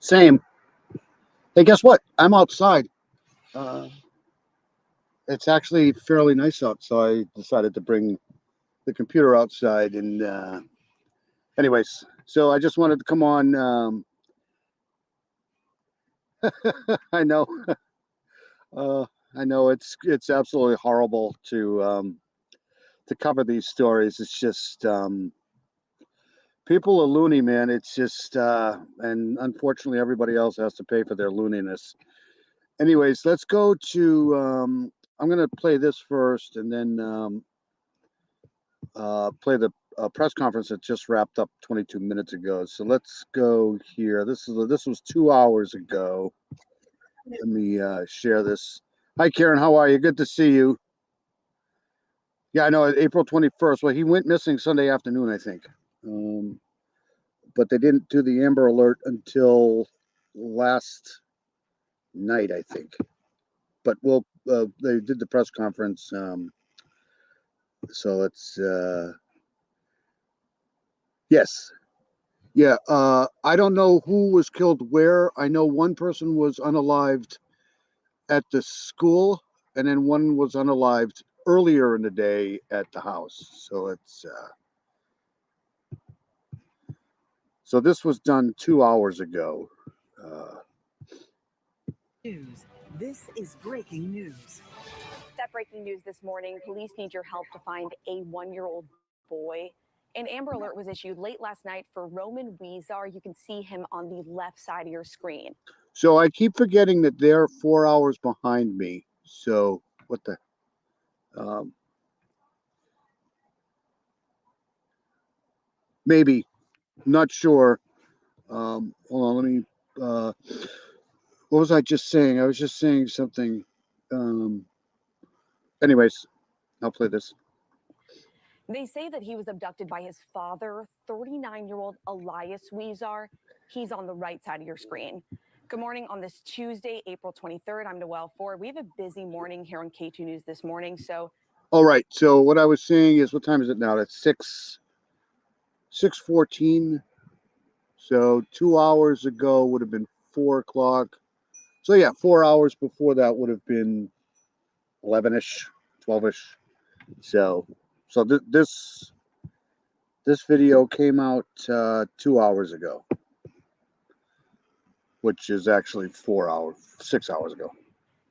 Same. Hey, guess what? I'm outside. Uh, it's actually fairly nice out, so I decided to bring the computer outside. And anyways, so I just wanted to come on. I know, uh, I know it's absolutely horrible to cover these stories. It's just people are loony, man. It's just and unfortunately, everybody else has to pay for their looniness. Anyways, let's go to. I'm gonna play this first, and then play the press conference that just wrapped up 22 minutes ago. So let's go here. This was 2 hours ago. Let me share this. Hi, Karen. How are you? Good to see you. Yeah, I know. April 21st. Well, he went missing Sunday afternoon, I think. But they didn't do the Amber Alert until last night, I think. But they did the press conference. So let's. Yes. Yeah. I don't know who was killed where. I know one person was unalived at the school, and then one was unalived earlier in the day at the house. So it's. So this was done 2 hours ago. News. This is breaking news. That breaking news this morning, police need your help to find a 1-year-old boy. An Amber Alert was issued late last night for Roman Huizar. You can see him on the left side of your screen. So I keep forgetting that they're 4 hours behind me. So what the? Maybe, not sure. Hold on, let me. What was I just saying? I was just saying something. Anyways, I'll play this. They say that he was abducted by his father, 39-year-old Elias Huizar. He's on the right side of your screen. Good morning on this Tuesday, April 23rd. I'm Noelle Ford. We have a busy morning here on K2 News this morning. So, all right. So what I was saying is, what time is it now? It's 6:14. So 2 hours ago would have been 4 o'clock. So yeah, 4 hours before that would have been 11ish, 12ish. So this video came out 2 hours ago, which is actually 6 hours ago.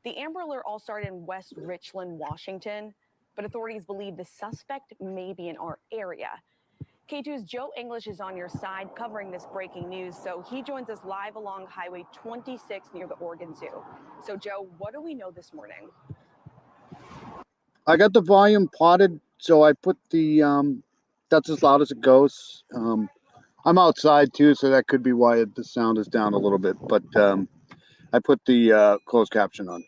The Amber Alert all started in West Richland, Washington, but authorities believe the suspect may be in our area. K2's Joe English is on your side covering this breaking news, so he joins us live along Highway 26 near the Oregon Zoo. So, Joe, what do we know this morning? I got the volume potted, so I put the that's as loud as it goes. I'm outside too, so that could be why the sound is down a little bit. But I put the closed caption on.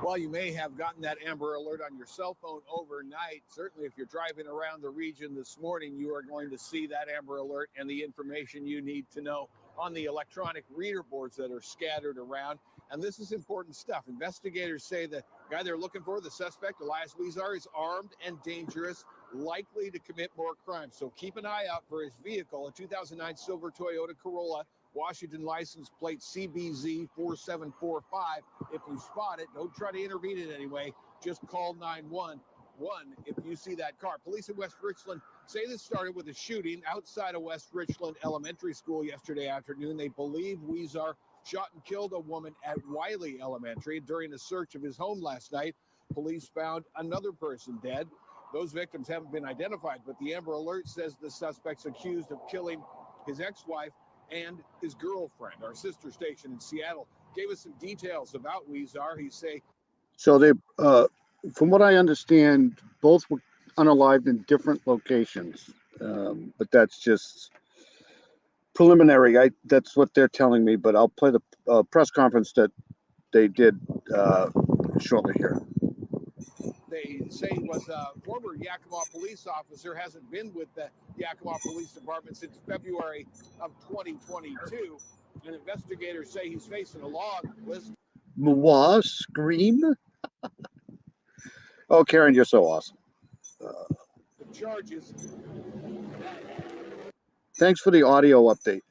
While you may have gotten that Amber Alert on your cell phone overnight, certainly if you're driving around the region this morning, you are going to see that Amber Alert and the information you need to know on the electronic reader boards that are scattered around. And this is important stuff. Investigators say the guy they're looking for, the suspect, Elias Huizar, is armed and dangerous, likely to commit more crimes. So keep an eye out for his vehicle, a 2009 silver Toyota Corolla, Washington license plate CBZ 4745. If you spot it, don't try to intervene in any way. Just call 911 if you see that car. Police in West Richland say this started with a shooting outside of West Richland Elementary School yesterday afternoon. They believe Huizar shot and killed a woman at Wiley Elementary. During a search of his home last night, police found another person dead. Those victims haven't been identified, but the Amber Alert says the suspect's accused of killing his ex-wife and his girlfriend. Our sister station in Seattle gave us some details about Huizar. He say, So they, from what I understand, both were unalived in different locations, but that's just preliminary. That's what they're telling me, but I'll play the press conference that they did shortly here. they say was a former Yakima police officer, hasn't been with the Yakima Police Department since February of 2022. And investigators say he's facing a long list Moi scream. Oh, Karen, you're so awesome. of charges. Thanks for the audio update.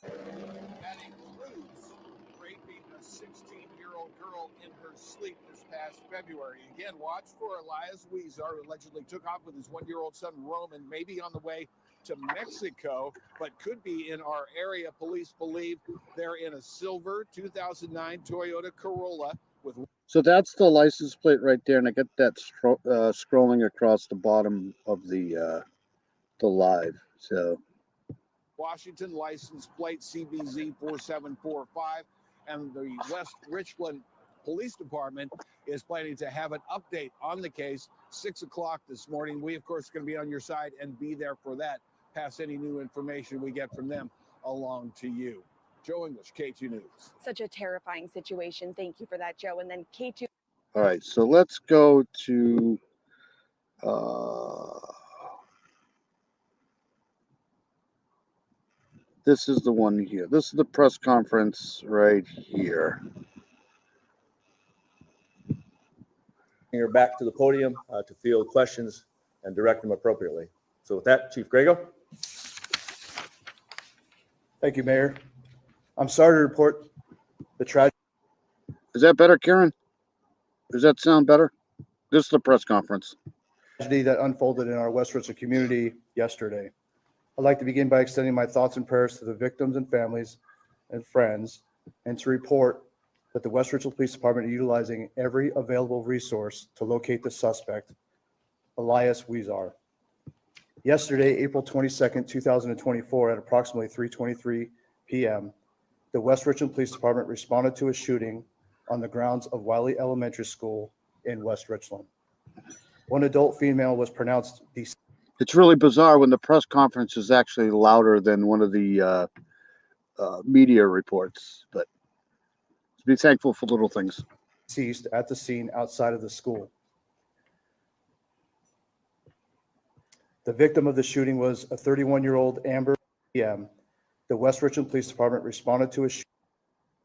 That includes raping a 16-year-old girl in her sleep this past February. Again, watch for Elias Huizar, who allegedly took off with his one-year-old son Roman, maybe on the way to Mexico, but could be in our area. Police believe they're in a silver 2009 Toyota Corolla with. So that's the license plate right there, and I get that scrolling across the bottom of the live. So Washington license plate CBZ 4745, and the West Richland Police Department is planning to have an update on the case 6 o'clock this morning. We, of course, are going to be on your side and be there for that. Pass any new information we get from them along to you. Joe English, K2 News. Such a terrifying situation. Thank you for that, Joe. And then K2. all right, so let's go to this is the one here. This is the press conference right here. Her back to the podium to field questions and direct them appropriately. So with that, Chief Grego. Thank you, Mayor. I'm sorry to report the tragedy Is that better, Karen? Does that sound better? This is the press conference. that unfolded in our West Richland community yesterday. I'd like to begin by extending my thoughts and prayers to the victims and families and friends, and to report that the West Richland Police Department is utilizing every available resource to locate the suspect, Elias Huizar. Yesterday, April 22nd, 2024, at approximately 3:23 p.m., the West Richland Police Department responded to a shooting on the grounds of Wiley Elementary School in West Richland. One adult female was pronounced deceased. It's really bizarre when the press conference is actually louder than one of the media reports, but be thankful for little things. Deceased at the scene outside of the school. The victim of the shooting was a 31-year-old Amber PM. The West Richland Police Department responded to a shooting.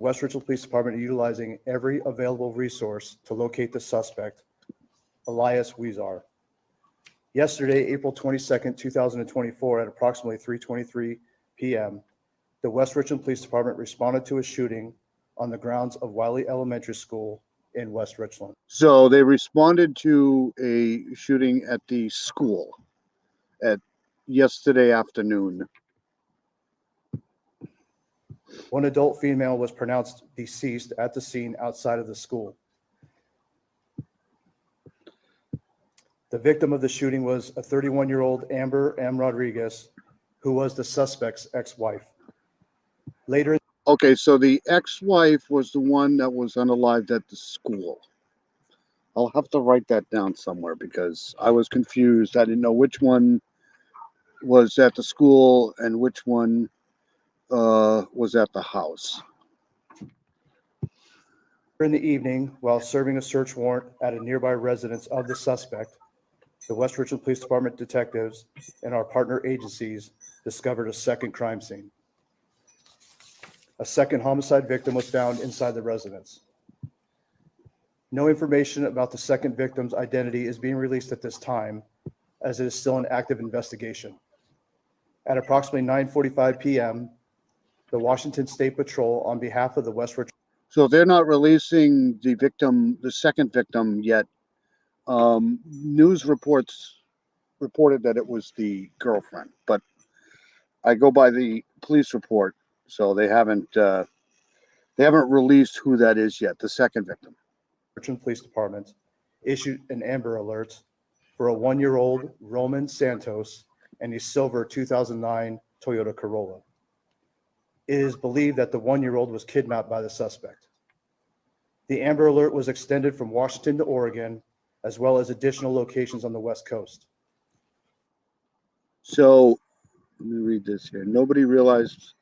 West Richland Police Department utilizing every available resource to locate the suspect, Elias Huizar. Yesterday, April 22nd, 2024, at approximately 3:23 p.m., the West Richland Police Department responded to a shooting on the grounds of Wiley Elementary School in West Richland. So they responded to a shooting at the school at yesterday afternoon. One adult female was pronounced deceased at the scene outside of the school. The victim of the shooting was a 31-year-old Amber M. Rodriguez, who was the suspect's ex-wife. Later, Okay, so the ex-wife was the one that was unalived at the school. I'll have to write that down somewhere because I was confused. I didn't know which one was at the school and which one was at the house. in the evening, while serving a search warrant at a nearby residence of the suspect, the West Richland Police Department detectives and our partner agencies discovered a second crime scene. A second homicide victim was found inside the residence. No information about the second victim's identity is being released at this time, as it is still an active investigation. At approximately 9:45 p.m., the Washington State Patrol, on behalf of the West Richland. So they're not releasing the victim, the second victim yet. News reports reported that it was the girlfriend, but I go by the police report, so they haven't released who that is yet. The second victim. Richmond Police Department issued an Amber Alert for a 1-year-old Roman Santos and a silver 2009 Toyota Corolla. It is believed that the 1-year-old was kidnapped by the suspect. The Amber Alert was extended from Washington to Oregon, as well as additional locations on the West Coast. So let me read this here. Nobody realized.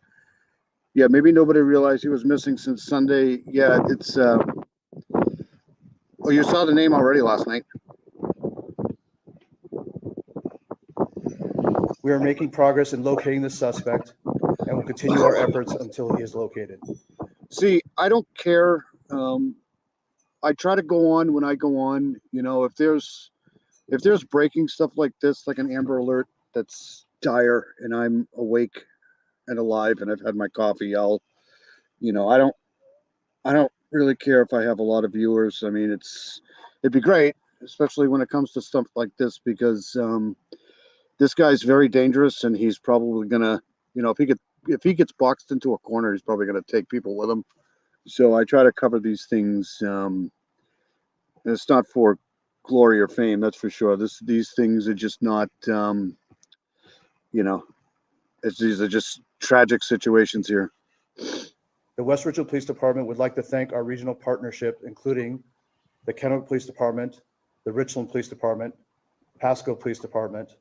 Yeah, maybe nobody realized he was missing since Sunday. Yeah, it's. Oh, you saw the name already last night. We are making progress in locating the suspect and will continue our efforts until he is located. See, I don't care. I try to go on when I go on. You know, if there's breaking stuff like this, like an Amber Alert that's dire, and I'm awake and alive, and I've had my coffee, I don't really care if I have a lot of viewers. I mean, it'd be great, especially when it comes to stuff like this, because this guy's very dangerous, and he's probably gonna, if he gets boxed into a corner, he's probably gonna take people with him. So I try to cover these things. And it's not for glory or fame, that's for sure. These things are just not, these are just tragic situations here. The West Richland Police Department would like to thank our regional partnership, including the Kennewick Police Department, the Richland Police Department, Pasco Police Department,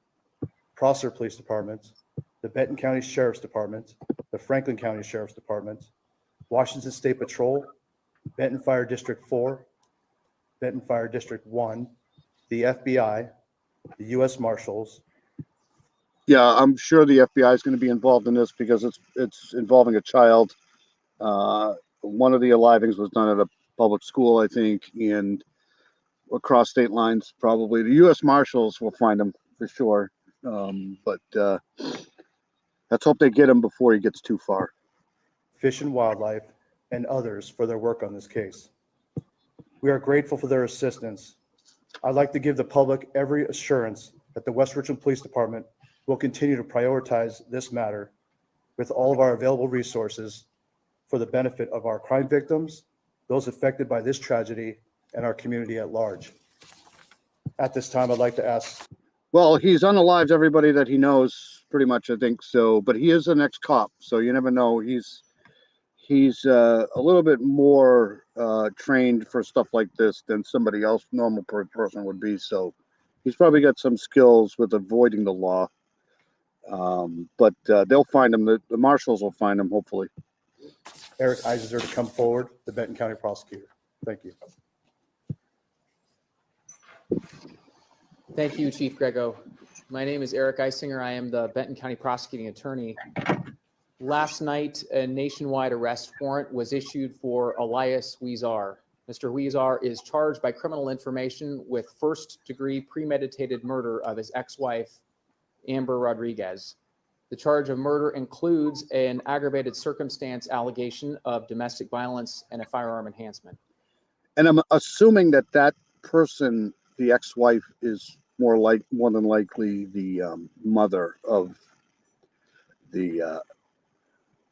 Prosser Police Department, the Benton County Sheriff's Department, the Franklin County Sheriff's Department, Washington State Patrol, Benton Fire District 4, Benton Fire District 1, the FBI, the U.S. Marshals. Yeah, I'm sure the FBI is going to be involved in this because it's involving a child. One of the alivings was done at a public school, I think, and across state lines, probably. The U.S. Marshals will find him for sure. But let's hope they get him before he gets too far. Fish and Wildlife, and others for their work on this case. We are grateful for their assistance. I'd like to give the public every assurance that the West Richland Police Department will continue to prioritize this matter with all of our available resources for the benefit of our crime victims, those affected by this tragedy, and our community at large. At this time, I'd like to ask. Well, he's unalived everybody that he knows, pretty much, I think so. But he is an ex-cop, so you never know. He's a little bit more trained for stuff like this than somebody else, normal person would be. So he's probably got some skills with avoiding the law. But they'll find him. The marshals will find him, hopefully. Eric Huizar to come forward, the Benton County prosecutor. Thank you. Thank you, Chief Grego. My name is Eric Eisinger. I am the Benton County prosecuting attorney. Last night, a nationwide arrest warrant was issued for Elias Huizar. Mr. Huizar is charged by criminal information with first-degree premeditated murder of his ex-wife, Amber Rodriguez. The charge of murder includes an aggravated circumstance allegation of domestic violence and a firearm enhancement. And I'm assuming that person, the ex-wife, is more than likely the mother of the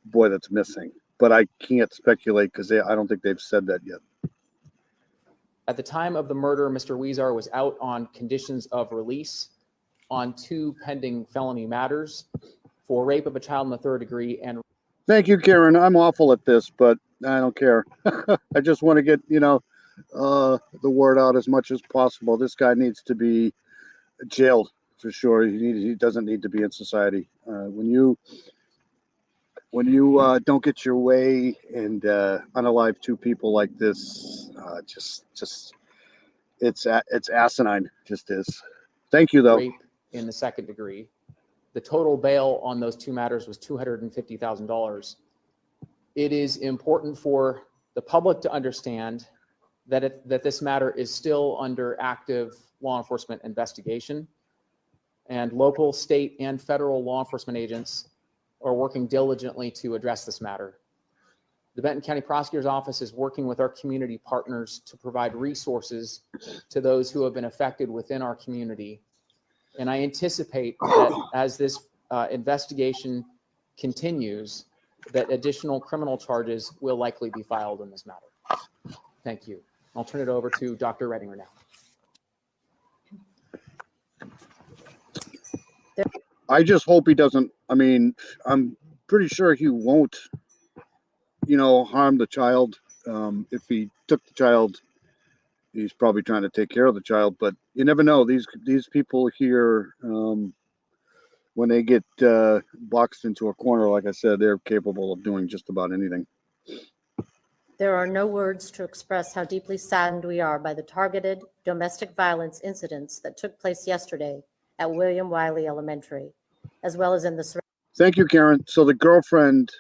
boy that's missing. But I can't speculate because I don't think they've said that yet. At the time of the murder, Mr. Huizar was out on conditions of release on 2 pending felony matters for rape of a child in the 3rd degree and. Thank you, Karen. I'm awful at this, but I don't care. I just want to get, the word out as much as possible. This guy needs to be jailed for sure. He doesn't need to be in society. When you don't get your way and unalive 2 people like this, it's asinine. Just is. Thank you, though. Rape in the 2nd degree. The total bail on those 2 matters was $250,000. It is important for the public to understand that this matter is still under active law enforcement investigation, and local, state, and federal law enforcement agents are working diligently to address this matter. The Benton County Prosecutor's Office is working with our community partners to provide resources to those who have been affected within our community And I anticipate that as this investigation continues, that additional criminal charges will likely be filed in this matter. Thank you. I'll turn it over to Dr. Redinger now. I just hope he doesn't. I mean, I'm pretty sure he won't, harm the child. If he took the child, he's probably trying to take care of the child, but you never know. These people here, when they get boxed into a corner, like I said, they're capable of doing just about anything. There are no words to express how deeply saddened we are by the targeted domestic violence incidents that took place yesterday at William Wiley Elementary, as well as in the Thank you, Karen. So the girlfriend,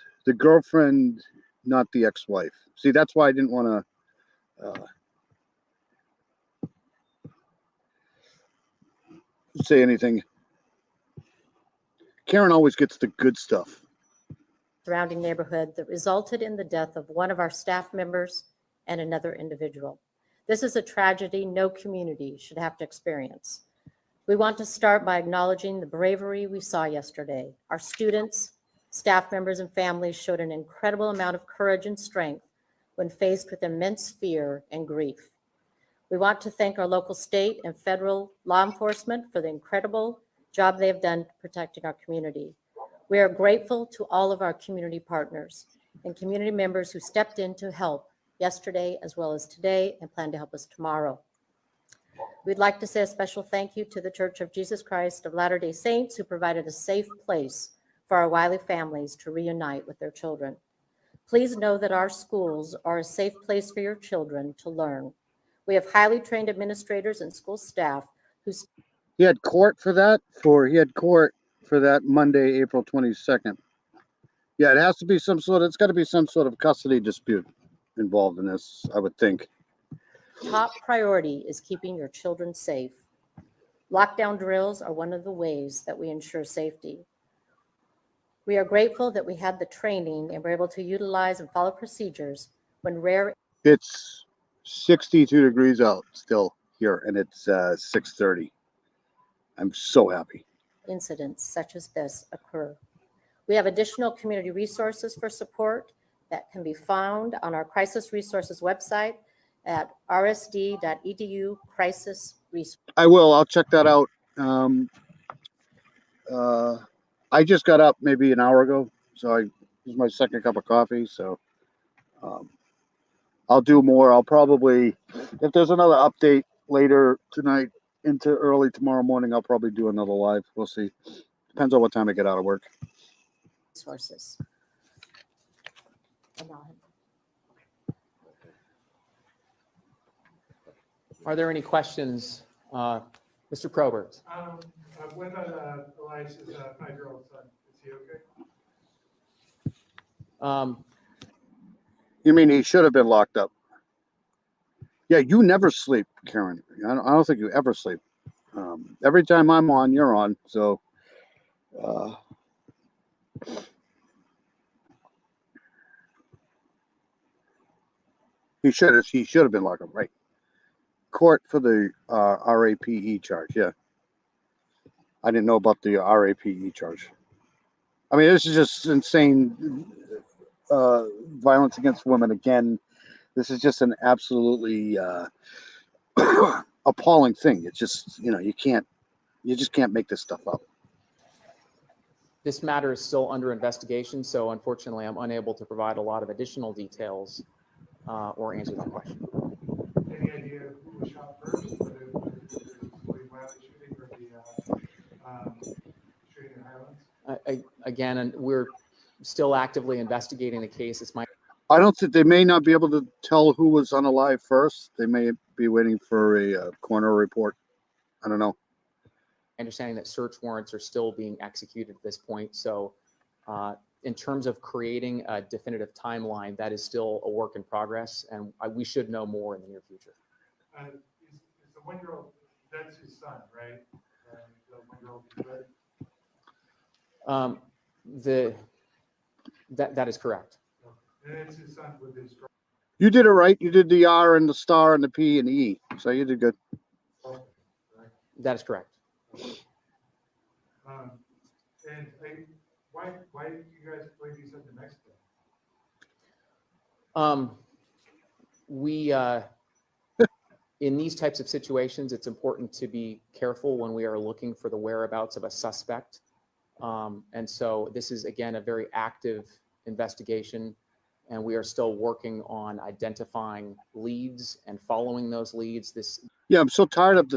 not the ex-wife. See, that's why I didn't want to say anything. Karen always gets the good stuff. surrounding neighborhood that resulted in the death of one of our staff members and another individual. This is a tragedy no community should have to experience. We want to start by acknowledging the bravery we saw yesterday. Our students, staff members, and families showed an incredible amount of courage and strength when faced with immense fear and grief. We want to thank our local, state, and federal law enforcement for the incredible job they have done protecting our community. We are grateful to all of our community partners and community members who stepped in to help yesterday as well as today and plan to help us tomorrow. We'd like to say a special thank you to the Church of Jesus Christ of Latter-day Saints, who provided a safe place for our Wiley families to reunite with their children. Please know that our schools are a safe place for your children to learn. We have highly trained administrators and school staff who... He had court for that Monday, April 22nd. Yeah, it has to be it's got to be some sort of custody dispute involved in this, I would think. Top priority is keeping your children safe. Lockdown drills are one of the ways that we ensure safety. We are grateful that we had the training and were able to utilize and follow procedures when rare... It's 62 degrees out still here, and it's 6:30. I'm so happy. Incidents such as this occur. We have additional community resources for support that can be found on our crisis resources website at rsd.edu crisis resources. I'll check that out. I just got up maybe an hour ago, so this is my second cup of coffee, so I'll do more. I'll probably, if there's another update later tonight into early tomorrow morning, I'll probably do another live. We'll see. Depends on what time I get out of work. Resources. Are there any questions? Mr. Probert. What about Elias's 5-year-old son? Is he okay? You mean he should have been locked up? Yeah, you never sleep, Karen. I don't think you ever sleep. Every time I'm on, you're on. So, he should have been locked up, right? Court for the RAPE charge. Yeah, I didn't know about the RAPE charge. I mean, this is just insane. Violence against women again. This is just an absolutely appalling thing. It's just, you just can't make this stuff up. This matter is still under investigation, so unfortunately, I'm unable to provide a lot of additional details or answer that question. Any idea who was shot first? Whether it was William Wiley shooting or the shooting in Highlands? Again, and we're still actively investigating the case. I don't think they may not be able to tell who was unalive first. They may be waiting for a coroner report. I don't know. Understanding that search warrants are still being executed at this point. So in terms of creating a definitive timeline, that is still a work in progress, and we should know more in the near future. Is the 1-year-old, that's his son, right? The 1-year-old brother? That is correct. And it's his son with his... You did it right. You did the R and the star and the P and the E. So you did good. That is correct. And why do you guys believe he said the next day? We, in these types of situations, it's important to be careful when we are looking for the whereabouts of a suspect. And so this is, again, a very active investigation, and we are still working on identifying leads and following those leads. Yeah, I'm so tired of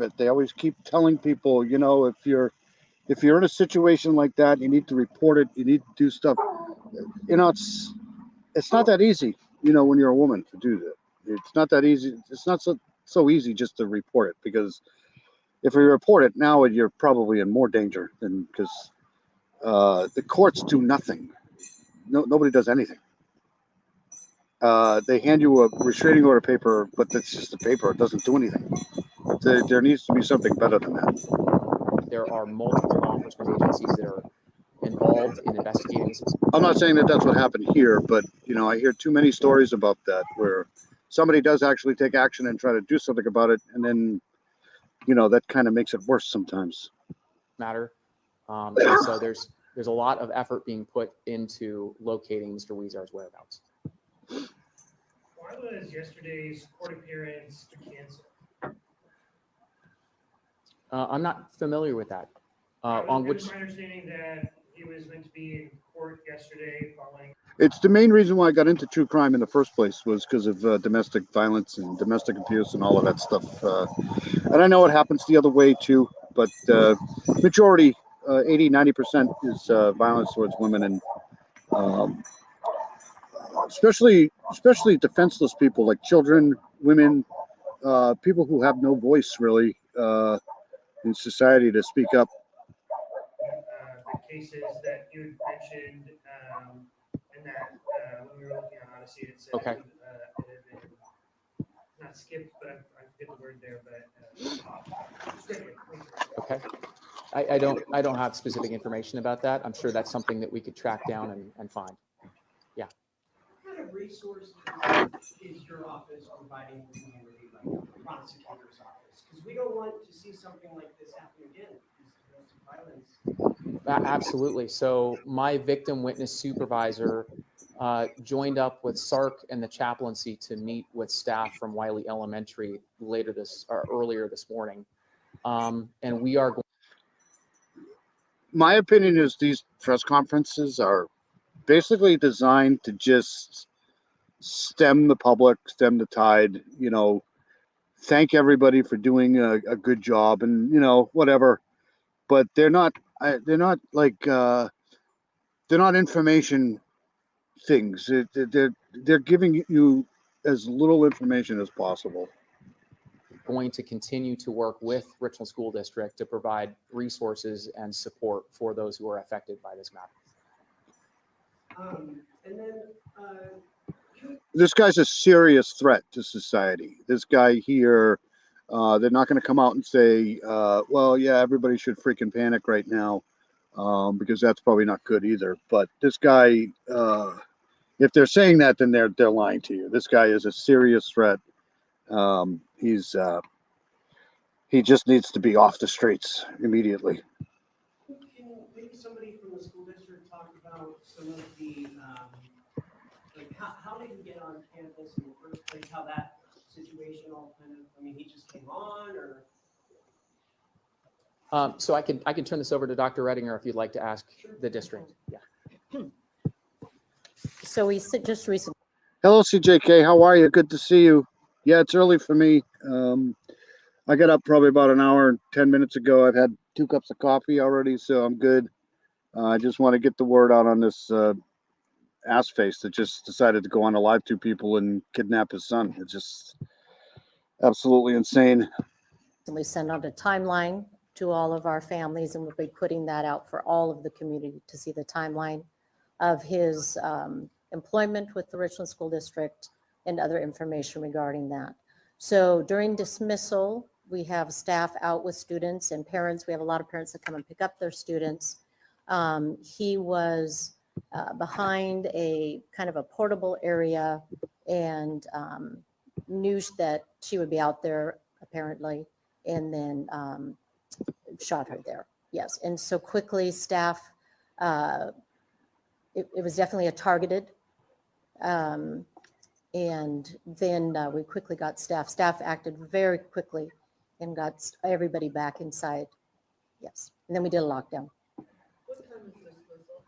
it. They always keep telling people, you know, if you're in a situation like that, you need to report it. You need to do stuff. You know, it's not that easy, you know, when you're a woman to do that. It's not that easy. It's not so easy just to report it, because if you report it now, you're probably in more danger than, because the courts do nothing. Nobody does anything. They hand you a restraining order paper, but that's just a paper. It doesn't do anything. There needs to be something better than that. There are multiple law enforcement agencies that are involved in investigating this. I'm not saying that that's what happened here, but you know, I hear too many stories about that where somebody does actually take action and try to do something about it, and then, you know, that kind of makes it worse sometimes. Matter. And so there's a lot of effort being put into locating Mr. Huizar's whereabouts. Why was yesterday's court appearance canceled? I'm not familiar with that. On It which was my understanding that he was meant to be in court yesterday following. It's the main reason why I got into true crime in the first place, was because of domestic violence and domestic abuse and all of that stuff. And I know it happens the other way too, but majority, 80-90% is violence towards women, and um, especially defenseless people like children, women, people who have no voice really in society to speak up. The cases that you had mentioned, and that when we were looking on Odyssey, it said Okay. it had been not skipped, but I forget the word there, but stricken. okay, I don't have specific information about that. I'm sure that's something that we could track down and find. What kind of resources is your office providing the community, like the prosecutor's office? Because we don't want to see something like this happen again. Domestic violence. Absolutely. So my victim witness supervisor joined up with SARC and the chaplaincy to meet with staff from Wiley Elementary earlier this morning. And we are going. My opinion is these press conferences are basically designed to just stem the tide, you know, thank everybody for doing a good job, and, you know, whatever. But they're not information things. They're giving you as little information as possible. Going to continue to work with Richland School District to provide resources and support for those who are affected by this matter. And then This guy's a serious threat to society. This guy here, they're not going to come out and say, well, yeah, everybody should freaking panic right now, because that's probably not good either. But this guy, if they're saying that, then they're lying to you. This guy is a serious threat. He just needs to be off the streets immediately. can maybe somebody from the school district talk about some of the, like how did he get on campus in the first place? How that situation all kind of, I mean, he just came on, or? So I can turn this over to Dr. Redinger if you'd like to ask the district. Yeah. So we just recently. Hello, CJK. How are you? Good to see you. Yeah, it's early for me. I got up probably about an hour and 10 minutes ago. I've had 2 cups of coffee already, so I'm good. I just want to get the word out on this ass face that just decided to go on a live to people and kidnap his son. It's just absolutely insane. We send out a timeline to all of our families, and we'll be putting that out for all of the community to see the timeline of his employment with the Richland School District and other information regarding that. So during dismissal, we have staff out with students and parents. We have a lot of parents that come and pick up their students. He was behind a kind of a portable area, and knew that she would be out there apparently, and then shot her there. Yes, and so quickly staff, it was definitely a targeted. And then we quickly got staff. Staff acted very quickly and got everybody back inside. Yes, and then we did a lockdown. What time is this whistle?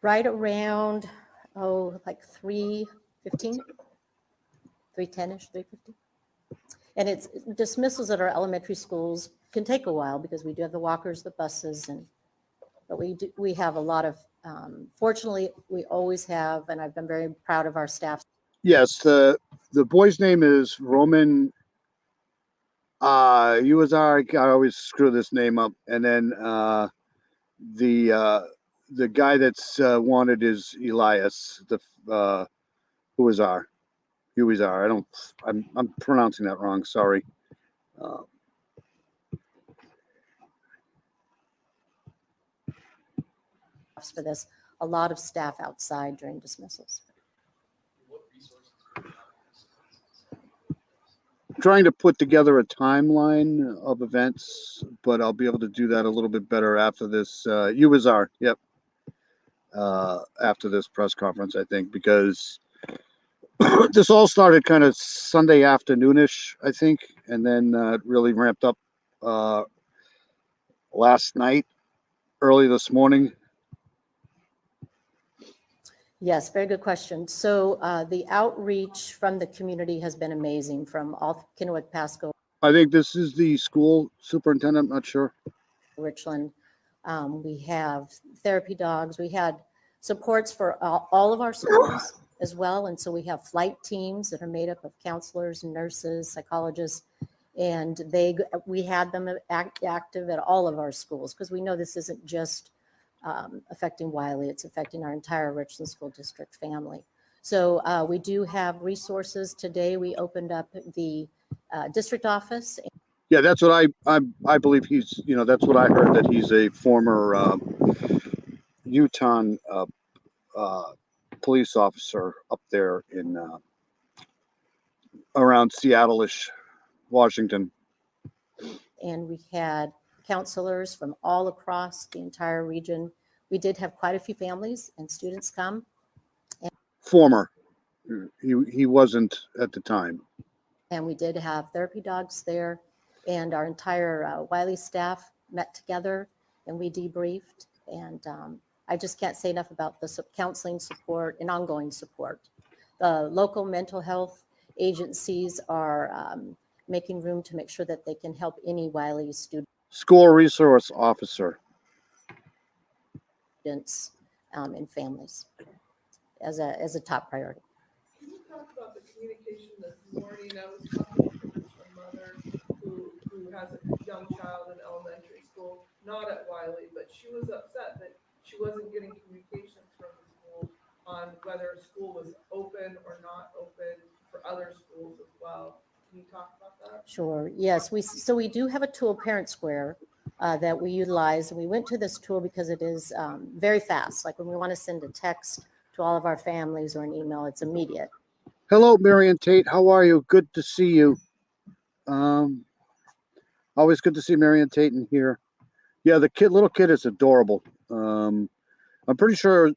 Right around, like 3:15, 3:10-ish, 3:50. And it's dismissals at our elementary schools can take a while because we do have the walkers, the buses, but we have a lot of, fortunately, we always have, and I've been very proud of our staff. Yes, the boy's name is Roman Huizar. I always screw this name up. And then the guy that's wanted is Elias, the Huizar. I'm pronouncing that wrong. Sorry. For this, a lot of staff outside during dismissals. Trying to put together a timeline of events, but I'll be able to do that a little bit better after this. Huizar, yep. After this press conference, I think, because this all started kind of Sunday afternoonish, I think, and then it really ramped up last night, early this morning. Yes, very good question. So the outreach from the community has been amazing from all Kennewick, Pasco, I think this is the school superintendent, I'm not sure. Richland. We have therapy dogs. We had supports for all of our schools as well. And so we have flight teams that are made up of counselors, nurses, psychologists, and we had them active at all of our schools because we know this isn't just affecting Wiley, it's affecting our entire Richland School District family. So we do have resources. Today we opened up the district office. Yeah, that's what I believe he's, that's what I heard, that he's a former Utah police officer up there in around Seattle-ish, Washington. And we had counselors from all across the entire region. We did have quite a few families and students come. Former. He wasn't at the time. And we did have therapy dogs there, and our entire Wiley staff met together and we debriefed. And I just can't say enough about the counseling support and ongoing support. The local mental health agencies are making room to make sure that they can help any Wiley student. School resource officer. Students and families as a top priority. Can you talk about the communication this morning? I was talking to a Richland mother who has a young child in elementary school, not at Wiley, but she was upset that she wasn't getting communications from the school on whether school was open or not open for other schools as well. Can you talk about that? Sure. Yes. So we do have a tool, Parent Square, that we utilize. And we went to this tool because it is very fast. Like when we want to send a text to all of our families or an email, it's immediate. Hello, Marion Tate. How are you? Good to see you. Always good to see Marion Tate in here. Yeah, the little kid is adorable. I'm pretty sure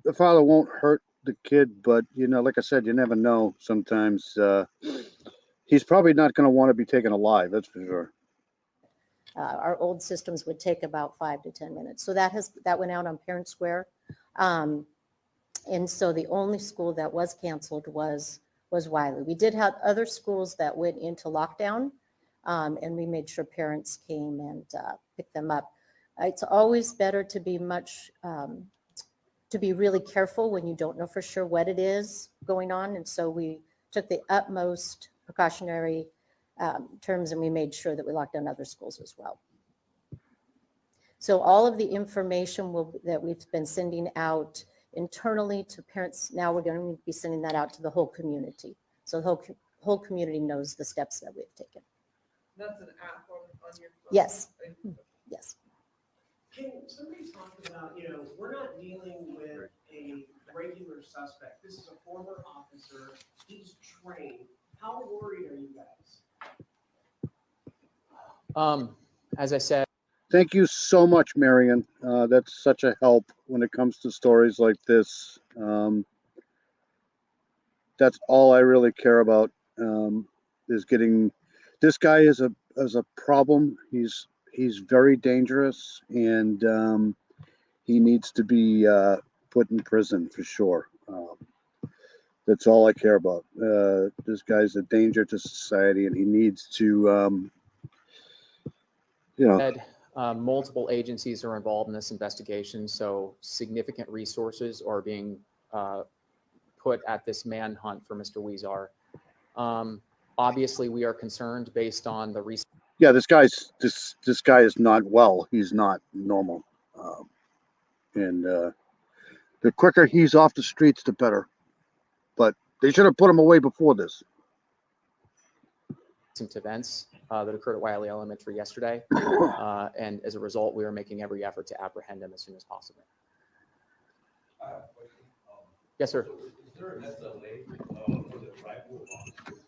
the father won't hurt the kid, but like I said, you never know. Sometimes he's probably not going to want to be taken alive. That's for sure. Our old systems would take about 5 to 10 minutes. So that went out on Parent Square. And so the only school that was canceled was Wiley. We did have other schools that went into lockdown, and we made sure parents came and picked them up. It's always better to be to be really careful when you don't know for sure what it is going on. And so we took the utmost precautionary terms, and we made sure that we locked down other schools as well. So all of the information that we've been sending out internally to parents, now we're going to be sending that out to the whole community. So the whole community knows the steps that we've taken. That's an app on your phone? Yes. Yes. Can somebody talk about, we're not dealing with a regular suspect. This is a former officer. He's trained. How worried are you guys? As I said, Thank you so much, Marion. That's such a help when it comes to stories like this. That's all I really care about, is getting this guy is a problem. He's very dangerous, and he needs to be put in prison for sure. That's all I care about. This guy's a danger to society, and he needs to, Multiple agencies are involved in this investigation, so significant resources are being put at this manhunt for Mr. Huizar. Obviously, we are concerned based on the recent. Yeah, this guy is not well. He's not normal, and the quicker he's off the streets, the better. But they should have put him away before this. Events that occurred at Wiley Elementary yesterday, and as a result, we are making every effort to apprehend him as soon as possible. Yes, sir. Is there an SLA for the tribal officers?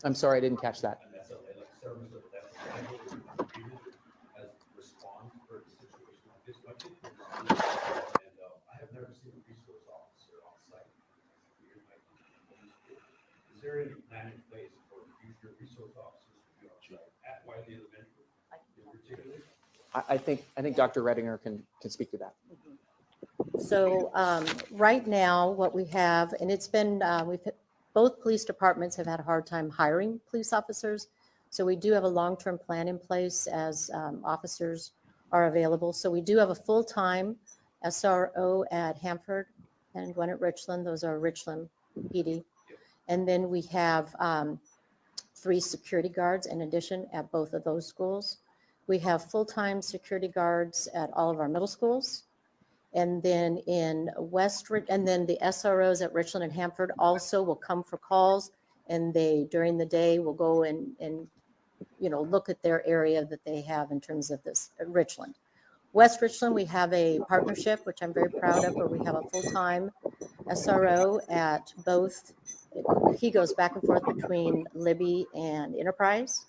I'm sorry, I didn't catch that. An SLA, like service of that tribal as response for a situation like this budget. And I have never seen a resource officer on site. Is there any plan in place for future resource officers to be on site at Wiley Elementary in particular? I think Dr. Redinger can speak to that. So right now, what we have, and it's been, both police departments have had a hard time hiring police officers. So we do have a long-term plan in place as officers are available. So we do have a full-time SRO at Hanford and one at Richland. Those are Richland PD. And then we have 3 security guards in addition at both of those schools. We have full-time security guards at all of our middle schools. And then in and then the SROs at Richland and Hanford also will come for calls, and they, during the day, will go and look at their area that they have in terms of this at Richland. West Richland, we have a partnership, which I'm very proud of, where we have a full-time SRO at both. He goes back and forth between Libby and Enterprise.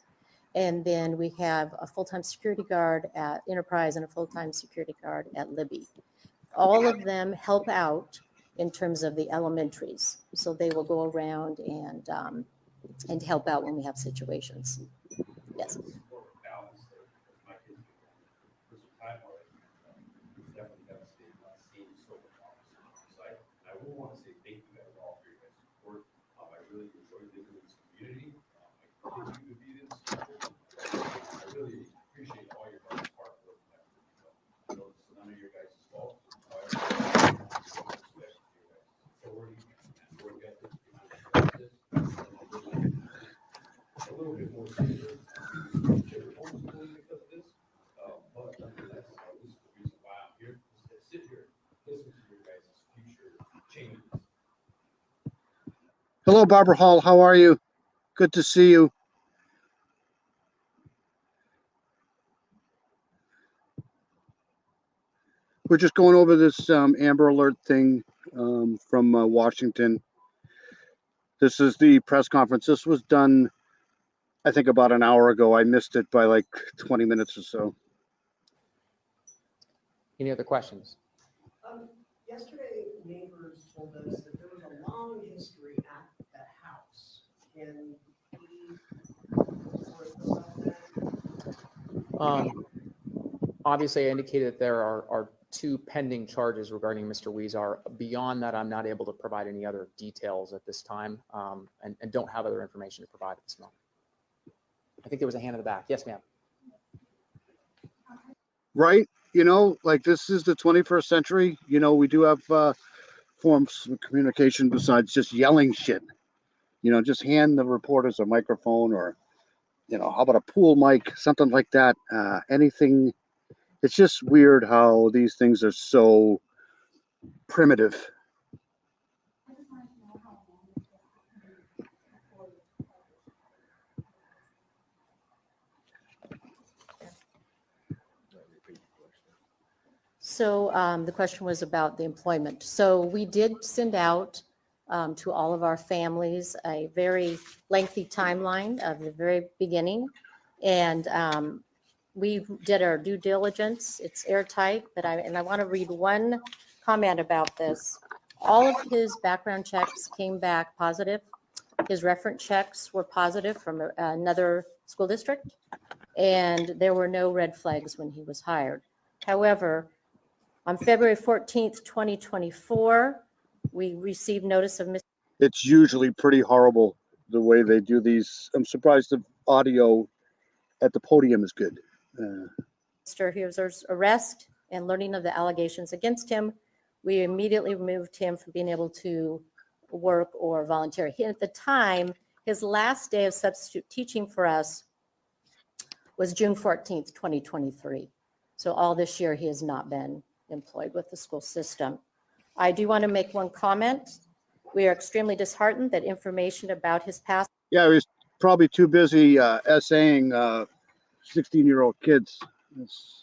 And then we have a full-time security guard at Enterprise and a full-time security guard at Libby. All of them help out in terms of the elementaries. So they will go around and help out when we have situations. Yes. I will want to say thank you guys all for your guys' support. I really enjoyed living in this community. I continue to be in this community. I really appreciate all your guys' hard work. I know it's none of your guys' fault. A little bit more safer. Consider homeschooling because of this. But nonetheless, this is the reason why I'm here. Is to sit here, listen to your guys' future changes. Hello, Barbara Hall. How are you? Good to see you. We're just going over this Amber Alert thing from Washington. This is the press conference. This was done, I think, about an hour ago. I missed it by like 20 minutes or so. Any other questions? Yesterday, neighbors told us that there was a long history at that house. Can we about that? Obviously, I indicated that there are 2 pending charges regarding Mr. Huizar. Beyond that, I'm not able to provide any other details at this time, and don't have other information to provide at this moment. I think there was a hand in the back. Yes, ma'am. Right? Like this is the 21st century. We do have forms of communication besides just yelling shit. Just hand the reporters a microphone or, how about a pool mic, something like that. Anything. It's just weird how these things are so primitive. So the question was about the employment. So we did send out to all of our families a very lengthy timeline of the very beginning And we did our due diligence. It's airtight, but I want to read one comment about this. All of his background checks came back positive. His reference checks were positive from another school district, and there were no red flags when he was hired. However, on February 14th, 2024, we received notice of It's usually pretty horrible the way they do these. I'm surprised the audio at the podium is good. Mr. Huizar's arrest and learning of the allegations against him. We immediately removed him from being able to work or volunteer. At the time, his last day of substitute teaching for us was June 14th, 2023. So all this year, he has not been employed with the school system. I do want to make one comment. We are extremely disheartened that information about his past. Yeah, he was probably too busy essaying 16-year-old kids. This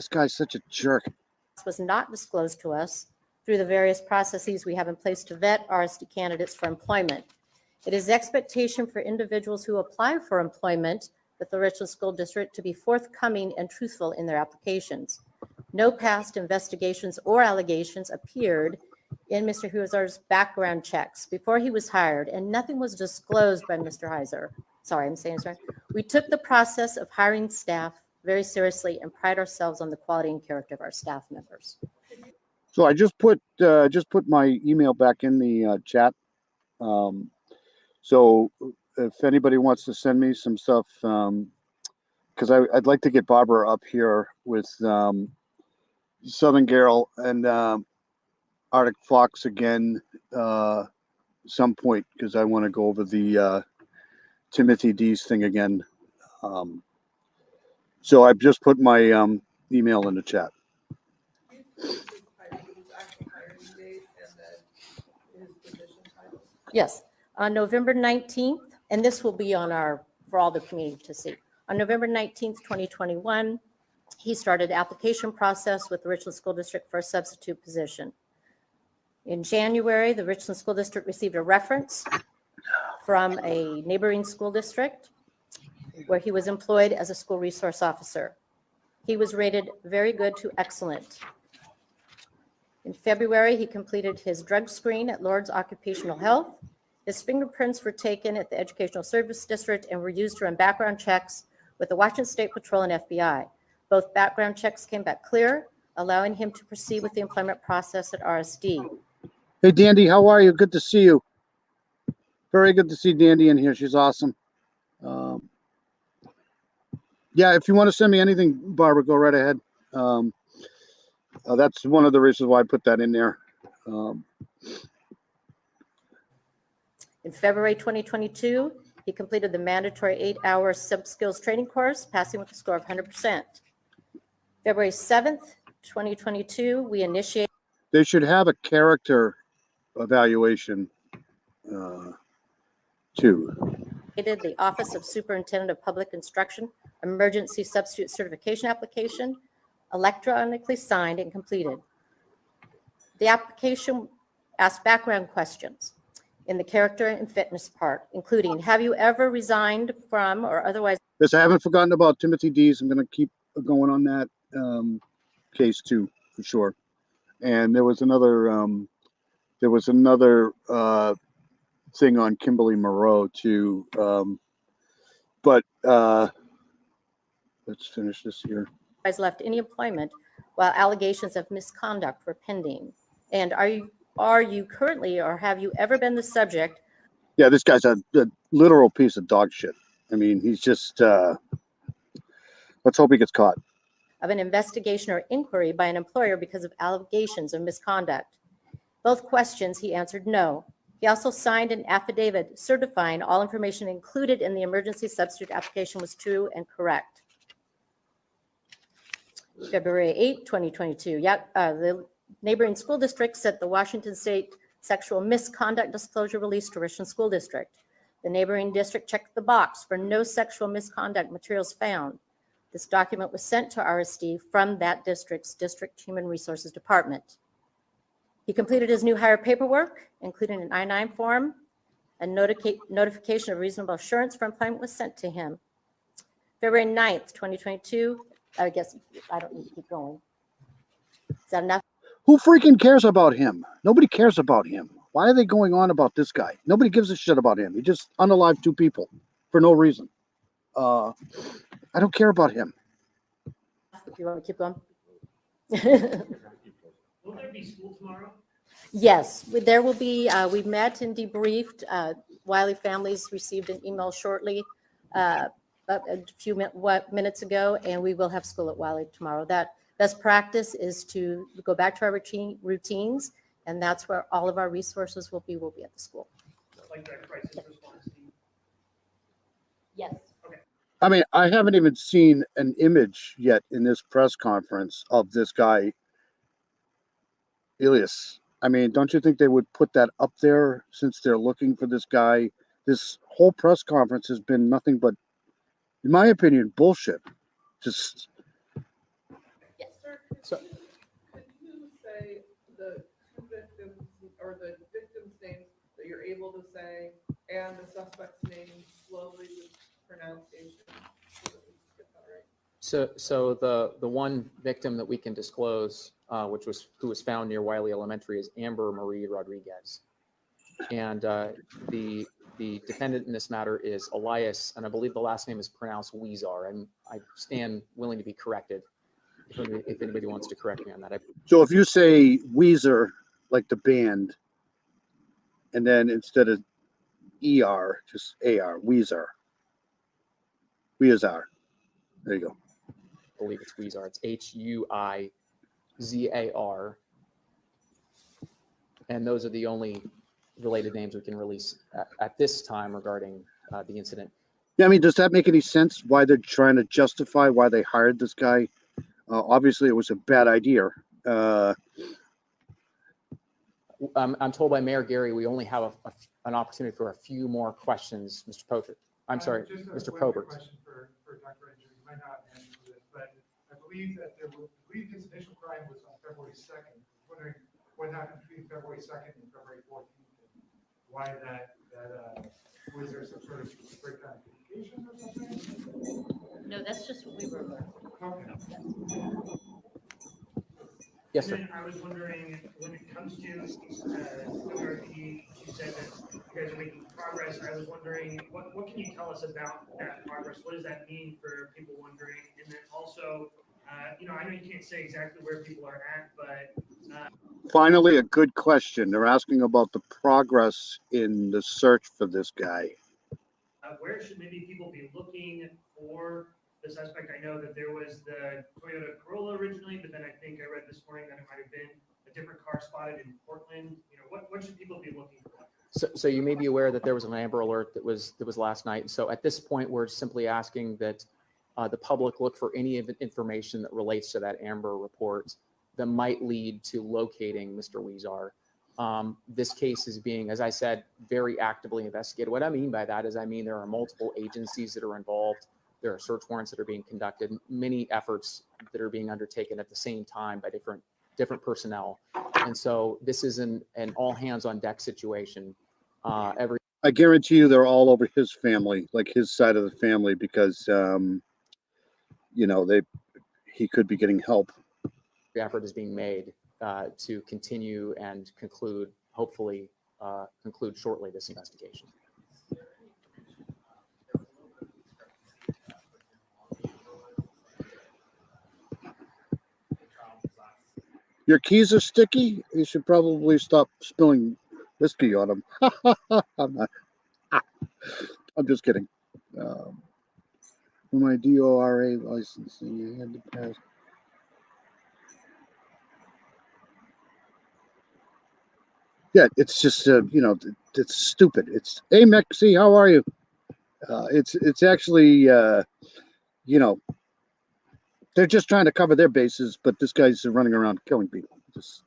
guy's such a jerk. Was not disclosed to us through the various processes we have in place to vet RSD candidates for employment. It is expectation for individuals who apply for employment with the Richland School District to be forthcoming and truthful in their applications. No past investigations or allegations appeared in Mr. Huizar's background checks before he was hired, and nothing was disclosed by Mr. Huizar. Sorry, I'm saying sorry. We took the process of hiring staff very seriously and pride ourselves on the quality and character of our staff members. So I just put my email back in the chat. So if anybody wants to send me some stuff, because I'd like to get Barbara up here with Southern Gale and Arctic Fox again some point, because I want to go over the Timothy D's thing again. So I've just put my email in the chat. Yes, on November 19th, and this will be on for all the community to see. On November 19th, 2021, he started application process with the Richland School District for a substitute position. In January, the Richland School District received a reference from a neighboring school district where he was employed as a school resource officer. He was rated very good to excellent. In February, he completed his drug screen at Lord's Occupational Health. His fingerprints were taken at the Educational Service District and were used to run background checks with the Washington State Patrol and FBI. Both background checks came back clear, allowing him to proceed with the employment process at RSD. Hey, Dandy, how are you? Good to see you. Very good to see Dandy in here. She's awesome. Yeah, if you want to send me anything, Barbara, go right ahead. That's one of the reasons why I put that in there. In February 2022, he completed the mandatory 8-hour sub-skills training course, passing with a score of 100%. February 7th, 2022, we initiated. They should have a character evaluation too. The Office of Superintendent of Public Instruction Emergency Substitute Certification application, electronically signed and completed. The application asked background questions in the character and fitness part, including, have you ever resigned from or otherwise? Yes, I haven't forgotten about Timothy D's. I'm going to keep going on that case too, for sure. And there was another thing on Kimberly Moreau too. But let's finish this here. Left any employment while allegations of misconduct were pending. And are you currently, or have you ever been the subject? Yeah, this guy's a literal piece of dog shit. I mean, he's just, let's hope he gets caught. Of an investigation or inquiry by an employer because of allegations of misconduct. Both questions he answered no. He also signed an affidavit certifying all information included in the emergency substitute application was true and correct. February 8, 2022, the neighboring school district sent the Washington State Sexual Misconduct Disclosure Release to Richland School District. The neighboring district checked the box for no sexual misconduct materials found. This document was sent to RSD from that district's District Human Resources Department. He completed his new hire paperwork, including an I-9 form, A notification of reasonable assurance for employment was sent to him. February 9th, 2022, I guess I don't need to keep going. Is that enough? Who freaking cares about him? Nobody cares about him. Why are they going on about this guy? Nobody gives a shit about him. He just unalived 2 people for no reason. I don't care about him. You want to keep going? Will there be school tomorrow? Yes, there will be, we met and debriefed. Wiley families received an email shortly, a few minutes ago, and we will have school at Wiley tomorrow. That best practice is to go back to our routines, and that's where all of our resources will be at the school. Like that crisis response team? Yes. Okay. I mean, I haven't even seen an image yet in this press conference of this guy, Elias. I mean, don't you think they would put that up there since they're looking for this guy? This whole press conference has been nothing but, in my opinion, bullshit. Just Yes, sir. So- Could you say the 2 victims or the victims' names that you're able to say and the suspect's name slowly with pronunciation? So that we just get that right. So the one victim that we can disclose, who was found near Wiley Elementary, is Amber Marie Rodriguez, and the defendant in this matter is Elias, and I believe the last name is pronounced Huizar, and I stand willing to be corrected if anybody wants to correct me on that. so if you say Huizar, like the band, and then instead of ER, just AR, Huizar. Huizar. There you go. I believe it's Huizar. It's Huizar. And those are the only related names we can release at this time regarding the incident. Yeah, I mean, does that make any sense? Why they're trying to justify why they hired this guy? Obviously, it was a bad idea. I'm told by Mayor Gary we only have an opportunity for a few more questions, Mr. Pocher. I'm sorry, Just a Mr. quick Probert. question for Dr. Ranger. You might not answer this, but I believe that I believe his initial crime was on February 2nd. Wondering what happened between February 2nd and February 14th, and why was there some sort of breakdown in communication or something? No, that's just what we were learning. Okay. Yes, sir. And then I was wondering, when it comes to WRPD, you said that you guys are making progress. I was wondering, what can you tell us about that progress? What does that mean for people wondering? And then also, I know you can't say exactly where people are at, but Finally, a good question. They're asking about the progress in the search for this guy. where should maybe people be looking for the suspect? I know that there was the Toyota Corolla originally, but then I think I read this morning that it might have been a different car spotted in Portland. What should people be looking for? So you may be aware that there was an Amber Alert that was last night. So at this point, we're simply asking that the public look for any information that relates to that Amber report that might lead to locating Mr. Huizar. This case is being, as I said, very actively investigated. What I mean by that is there are multiple agencies that are involved. There are search warrants that are being conducted, many efforts that are being undertaken at the same time by different personnel. And so this is an all hands on deck situation. I guarantee you they're all over his family, like his side of the family, because, he could be getting help. The effort is being made to continue and hopefully conclude shortly this investigation. Your keys are sticky. You should probably stop spilling whiskey on them. I'm just kidding. For my DORA licensing, I had to pass. Yeah, it's just it's stupid. It's hey Mexi, how are you? It's actually they're just trying to cover their bases, but this guy's running around killing people. Just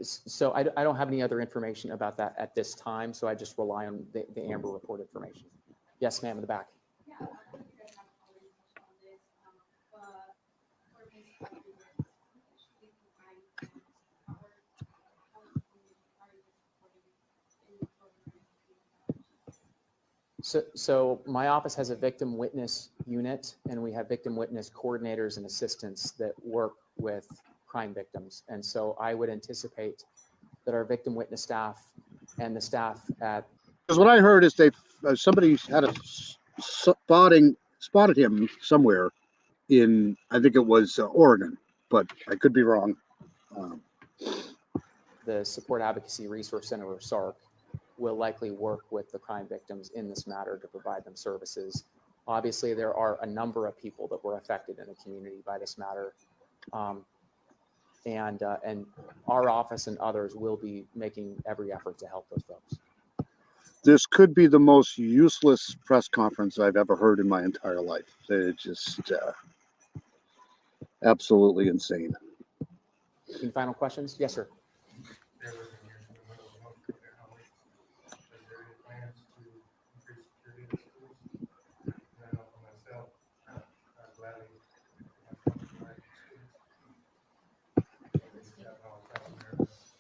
So I don't have any other information about that at this time, so I just rely on the Amber report information. Yes, ma'am, in the back. So my office has a victim witness unit, and we have victim witness coordinators and assistants that work with crime victims. And so I would anticipate that our victim witness staff and the staff at. Because what I heard is somebody had spotted him somewhere in, I think it was Oregon, but I could be wrong. The Support Advocacy Resource Center, or SARC, will likely work with the crime victims in this matter to provide them services. Obviously, there are a number of people that were affected in the community by this matter. And our office and others will be making every effort to help those folks. This could be the most useless press conference I've ever heard in my entire life. It's just absolutely insane. Any final questions? Yes, sir.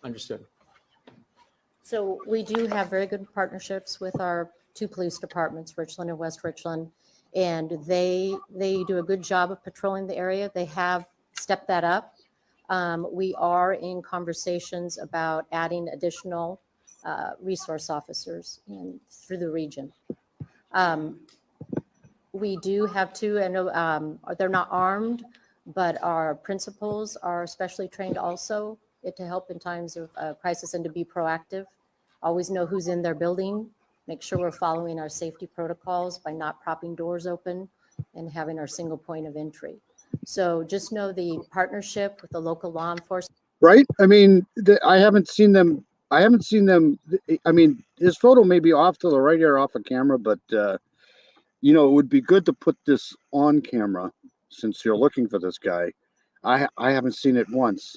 Understood. So we do have very good partnerships with our two police departments, Richland and West Richland, and they do a good job of patrolling the area. They have stepped that up. We are in conversations about adding additional resource officers through the region. We do have two, I know they're not armed, but our principals are specially trained also to help in times of crisis and to be proactive. Always know who's in their building, make sure we're following our safety protocols by not propping doors open and having our single point of entry. So just know the partnership with the local law enforcement. Right? I mean, I haven't seen them. I mean, his photo may be off to the right here, off of camera, but you know, it would be good to put this on camera since you're looking for this guy. I haven't seen it once.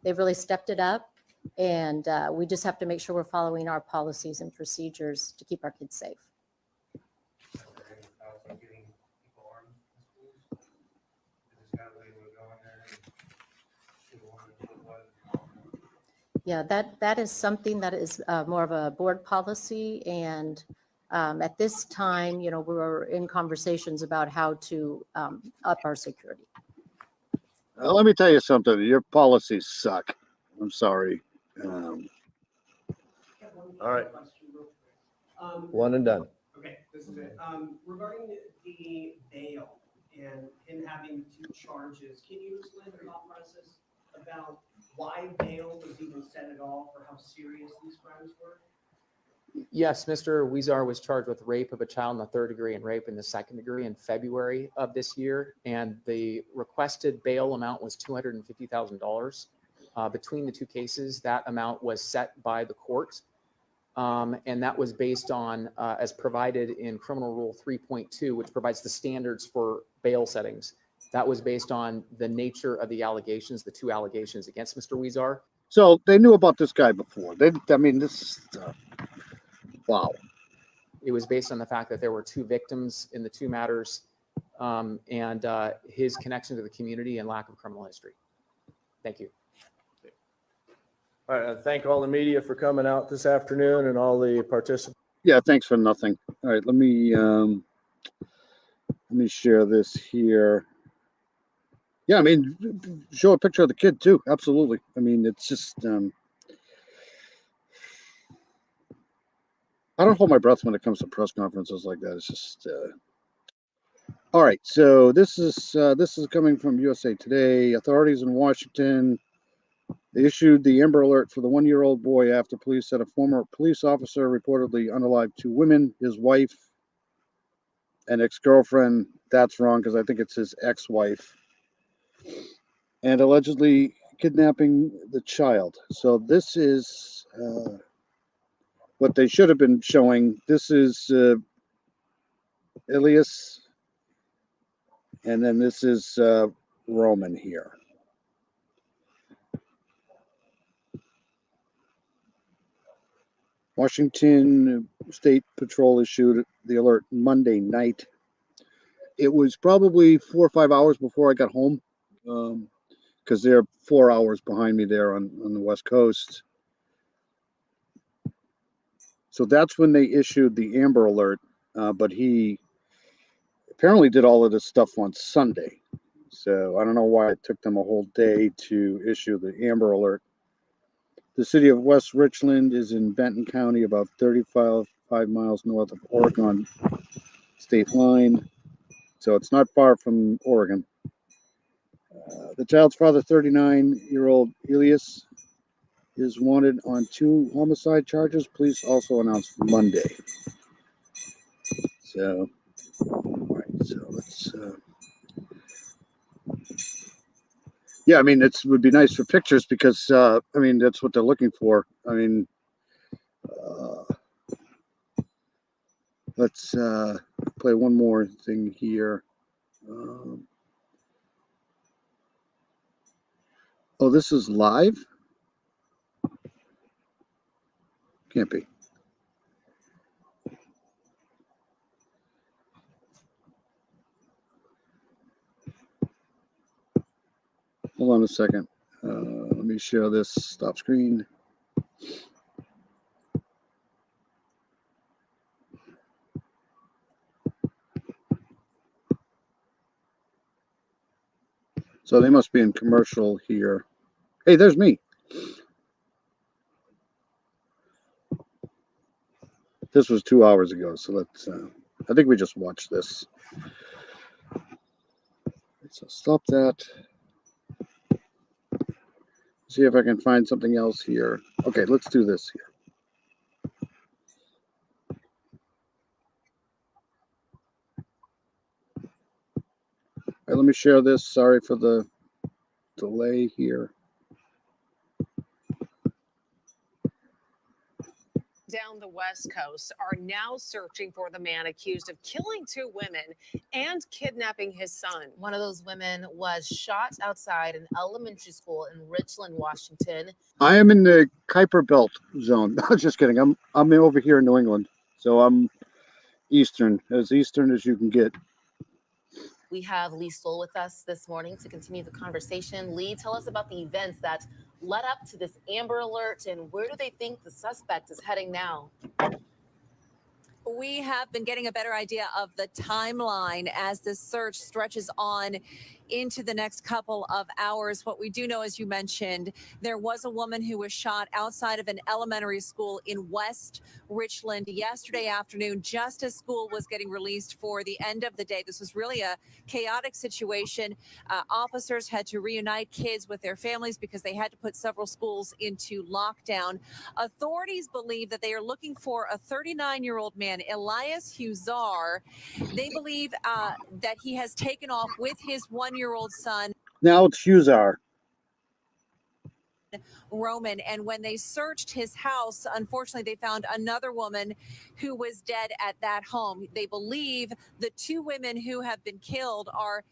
They've really stepped it up, and we just have to make sure we're following our policies and procedures to keep our kids safe. Yeah, that is something that is more of a board policy, and at this time, you know, we're in conversations about how to up our security. Let me tell you something. Your policies suck. I'm sorry. All right. One and done. Okay, this is it. Regarding the bail and him having two charges, can you explain the thought process about why bail was even set at all, or how serious these crimes were? Yes, Mr. Huizar was charged with rape of a child in the 3rd degree and rape in the 2nd degree in February of this year. And the requested bail amount was $250,000. Between the two cases, that amount was set by the court. And that was based on, as provided in Criminal Rule 3.2, which provides the standards for bail settings. That was based on the nature of the allegations, the two allegations against Mr. Huizar. So they knew about this guy before. I mean, this wow. It was based on the fact that there were two victims in the two matters, and his connection to the community and lack of criminal history. Thank you. All right. Thank all the media for coming out this afternoon and all the participants. Yeah, thanks for nothing. All right, let me share this here. Yeah, I mean, show a picture of the kid too. Absolutely. I mean, it's just I don't hold my breath when it comes to press conferences like that. It's just all right. So this is coming from USA Today. Authorities in Washington, they issued the Amber Alert for the 1-year-old boy after police said a former police officer reportedly unalived 2 women, his wife and ex-girlfriend. That's wrong because I think it's his ex-wife, and allegedly kidnapping the child. So this is what they should have been showing. This is Elias, and then this is Roman here. Washington State Patrol issued the alert Monday night. It was probably 4 or 5 hours before I got home, because they're 4 hours behind me there on the West Coast. So that's when they issued the Amber Alert. But he apparently did all of this stuff on Sunday. So I don't know why it took them a whole day to issue the Amber Alert. The city of West Richland is in Benton County, about 35 miles north of Oregon state line. So it's not far from Oregon. The child's father, 39-year-old Elias, is wanted on 2 homicide charges. Police also announced Monday. So, all right, so let's. Yeah, I mean, it would be nice for pictures because I mean that's what they're looking for. I mean, let's play one more thing here. Oh, this is live? Can't be. Hold on a second. Let me share this. Stop screen. So they must be in commercial here. Hey, there's me. This was 2 hours ago, so let's. I think we just watched this. So stop that. See if I can find something else here. Okay, let's do this here. All right, let me share this. Sorry for the delay here. Down the West Coast are now searching for the man accused of killing 2 women and kidnapping his son. One of those women was shot outside an elementary school in Richland, Washington. I am in the Kuiper Belt zone. Just kidding. I'm over here in New England, so I'm eastern as you can get. We have Lee Stoll with us this morning to continue the conversation. Lee, tell us about the events that led up to this Amber Alert and where do they think the suspect is heading now? We have been getting a better idea of the timeline as this search stretches on into the next couple of hours. What we do know, as you mentioned, there was a woman who was shot outside of an elementary school in West Richland yesterday afternoon, just as school was getting released for the end of the day. This was really a chaotic situation. Officers had to reunite kids with their families because they had to put several schools into lockdown. Authorities believe that they are looking for a 39-year-old man, Elias Huizar. They believe that he has taken off with his 1-year-old son. Now it's Huizar. Roman, and when they searched his house, unfortunately, they found another woman who was dead at that home. They believe the 2 women who have been killed are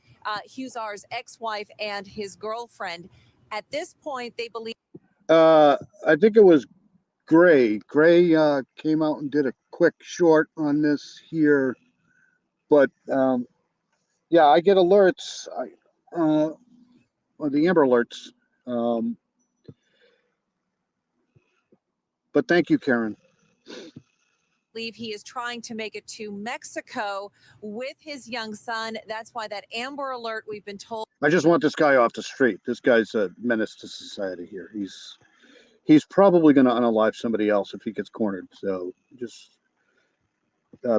Huizar's ex-wife and his girlfriend. At this point, they believe. I think it was Gray. Gray came out and did a quick short on this here, but yeah, I get alerts. The Amber Alerts. But thank you, Karen. Believe he is trying to make it to Mexico with his young son. That's why that Amber Alert, we've been told. I just want this guy off the street. This guy's a menace to society here. He's probably going to unalive somebody else if he gets cornered. So just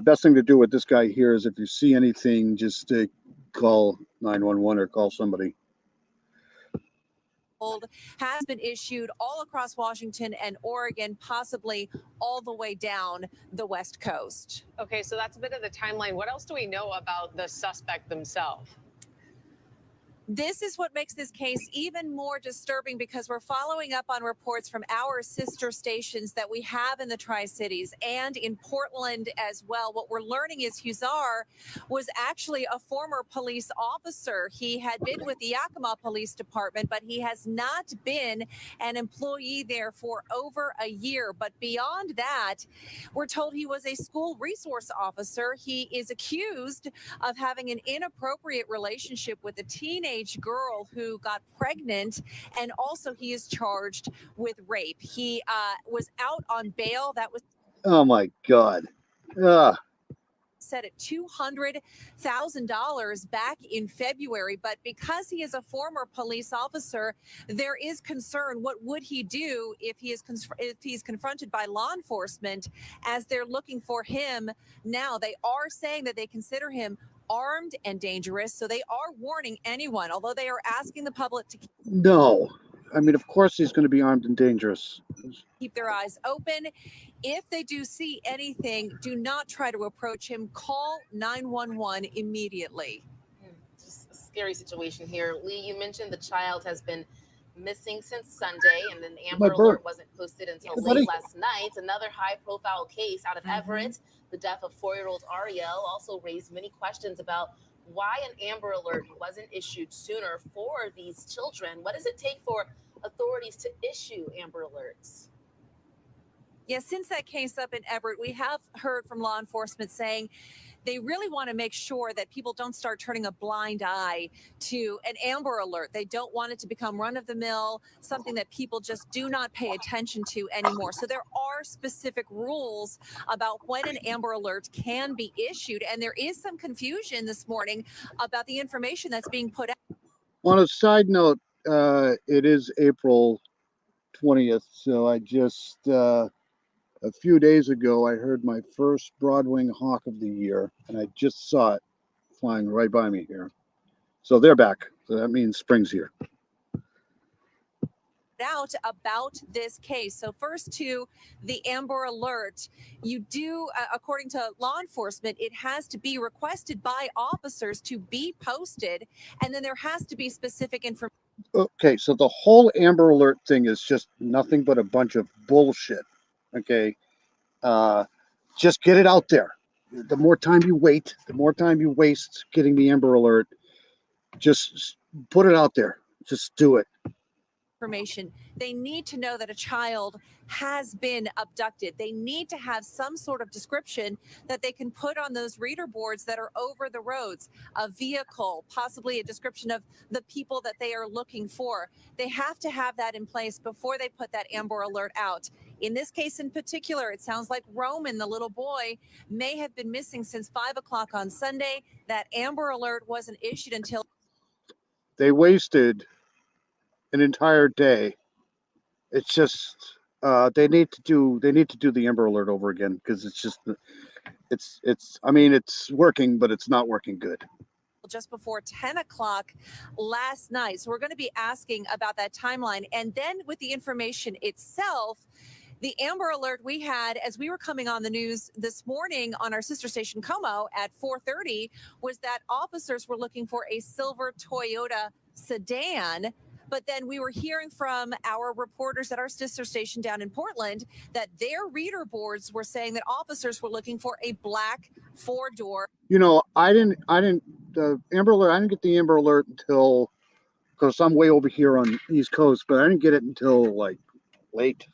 best thing to do with this guy here is if you see anything, just call 911 or call somebody. Has been issued all across Washington and Oregon, possibly all the way down the West Coast. Okay, so that's a bit of the timeline. What else do we know about the suspect themselves? This is what makes this case even more disturbing because we're following up on reports from our sister stations that we have in the Tri-Cities and in Portland as well. What we're learning is Huizar was actually a former police officer. He had been with the Yakima Police Department, but he has not been an employee there for over a year. But beyond that, we're told he was a school resource officer. He is accused of having an inappropriate relationship with a teenage girl who got pregnant, and also he is charged with rape. He was out on bail. That was Oh my God. Ah. Set at $200,000 back in February, but because he is a former police officer, there is concern. What would he do if he's confronted by law enforcement as they're looking for him now? They are saying that they consider him armed and dangerous, so they are warning anyone, although they are asking the public to No. I mean, of course he's going to be armed and dangerous. keep their eyes open. If they do see anything, do not try to approach him. Call 911 immediately. Just a scary situation here. Lee, you mentioned the child has been missing since Sunday, and then the My Amber bird. Alert wasn't posted until Hey, late buddy. last night. Another high-profile case out of Everett. The death of 4-year-old Ariel also raised many questions about why an Amber Alert wasn't issued sooner for these children. What does it take for authorities to issue Amber Alerts? Yeah, since that case up in Everett, we have heard from law enforcement saying they really want to make sure that people don't start turning a blind eye to an Amber Alert. They don't want it to become run of the mill, something that people just do not pay attention to anymore. So there are specific rules about when an Amber Alert can be issued. And there is some confusion this morning about the information that's being put out. On a side note, it is April 20th, so I just a few days ago I heard my first broadwing hawk of the year, and I just saw it flying right by me here. So they're back. So that means spring's here. Out about this case. So first to the Amber Alert, you do, according to law enforcement, it has to be requested by officers to be posted, and then there has to be specific information. Okay, so the whole Amber Alert thing is just nothing but a bunch of bullshit. Okay, just get it out there. The more time you wait, the more time you waste getting the Amber Alert. Just put it out there. Just do it. Information. They need to know that a child has been abducted. They need to have some sort of description that they can put on those reader boards that are over the roads, a vehicle, possibly a description of the people that they are looking for. They have to have that in place before they put that Amber Alert out. In this case in particular, it sounds like Roman, the little boy, may have been missing since 5 o'clock on Sunday. That Amber Alert wasn't issued until They wasted an entire day. It's just they need to do the Amber Alert over again because it's just it's I mean it's working, but it's not working good. Just before 10 o'clock last night. So we're going to be asking about that timeline. And then with the information itself, the Amber Alert we had as we were coming on the news this morning on our sister station Como at 4:30 was that officers were looking for a silver Toyota sedan. But then we were hearing from our reporters at our sister station down in Portland that their reader boards were saying that officers were looking for a black 4-door. You know, I didn't the Amber Alert. I didn't get the Amber Alert until because I'm way over here on the East Coast, but I didn't get it until like late.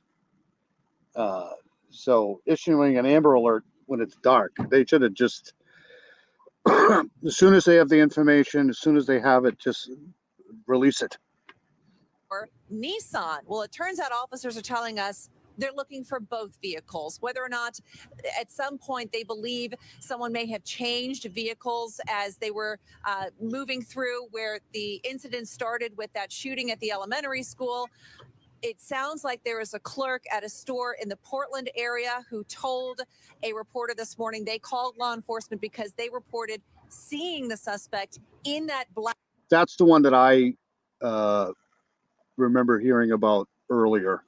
So issuing an Amber Alert when it's dark, they should have just as soon as they have the information, as soon as they have it, just release it. Nissan. Well, it turns out officers are telling us they're looking for both vehicles, whether or not at some point they believe someone may have changed vehicles as they were moving through where the incident started with that shooting at the elementary school. It sounds like there is a clerk at a store in the Portland area who told a reporter this morning they called law enforcement because they reported seeing the suspect in that black. That's the one that I remember hearing about earlier.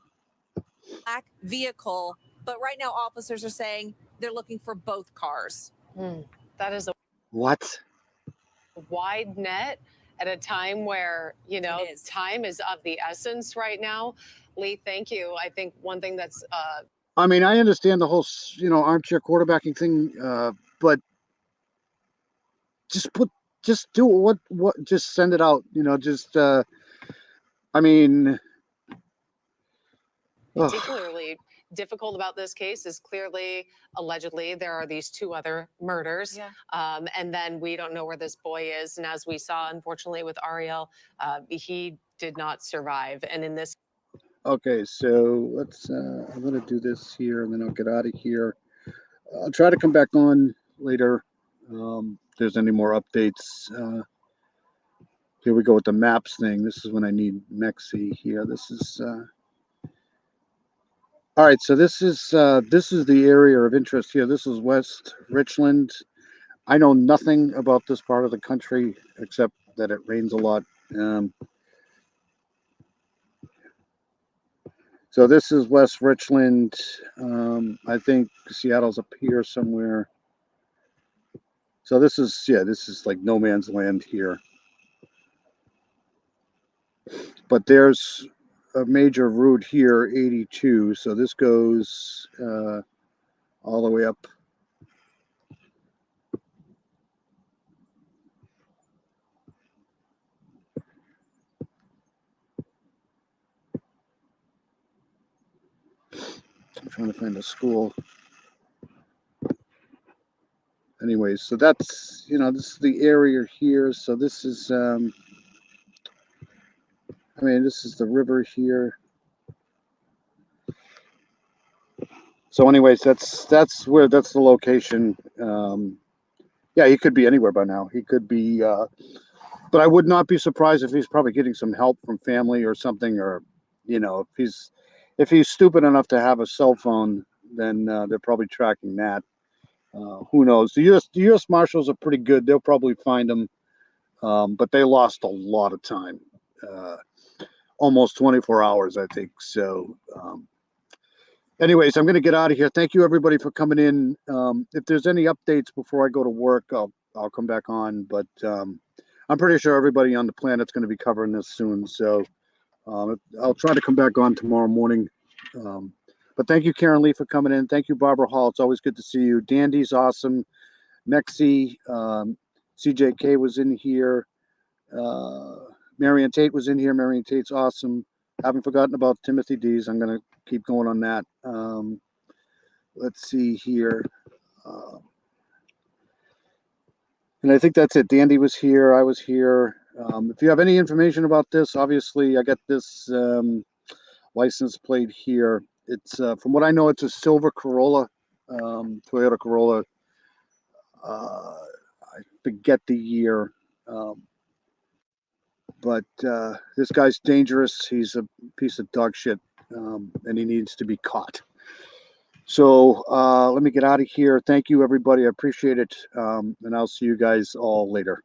Black vehicle, but right now officers are saying they're looking for both cars. That is a What? wide net at a time where, time is of the essence right now. Lee, thank you. I think one thing that's I mean, I understand the whole, armchair quarterbacking thing, but just do what, just send it out, I mean, particularly difficult about this case is clearly, allegedly, there are these 2 other murders. And then we don't know where this boy is. And as we saw, unfortunately, with Ariel, he did not survive. And in this Okay, so let's. I'm gonna do this here, and then I'll get out of here. I'll try to come back on later. If there's any more updates. Here we go with the maps thing. This is when I need Mexi here. This is. All right, so this is the area of interest here. This is West Richland. I know nothing about this part of the country except that it rains a lot. So this is West Richland. I think Seattle's up here somewhere. So this is like no man's land here. But there's a major route here, 82. So this goes all the way up. I'm trying to find a school. Anyways, so that's, this is the area here. So this is, this is the river here. So anyways, that's the location. Yeah, he could be anywhere by now. He could be, but I would not be surprised if he's probably getting some help from family or something, or, if he's stupid enough to have a cell phone, then they're probably tracking that. Who knows? The U.S. Marshals are pretty good. They'll probably find him, but they lost a lot of time, almost 24 hours, I think. So, anyways, I'm going to get out of here. Thank you, everybody, for coming in. If there's any updates before I go to work, I'll come back on. But I'm pretty sure everybody on the planet's going to be covering this soon. So I'll try to come back on tomorrow morning. But thank you, Karen Lee, for coming in. Thank you, Barbara Hall. It's always good to see you. Dandy's awesome. Mexi, CJK was in here. Marion Tate was in here. Marion Tate's awesome. Haven't forgotten about Timothy D's. I'm going to keep going on that. Let's see here. And I think that's it. Dandy was here. I was here. If you have any information about this, obviously I got this license plate here. It's from what I know, it's a silver Corolla, Toyota Corolla. I forget the year. But this guy's dangerous. He's a piece of dog shit, and he needs to be caught. So let me get out of here. Thank you, everybody. I appreciate it. And I'll see you guys all later.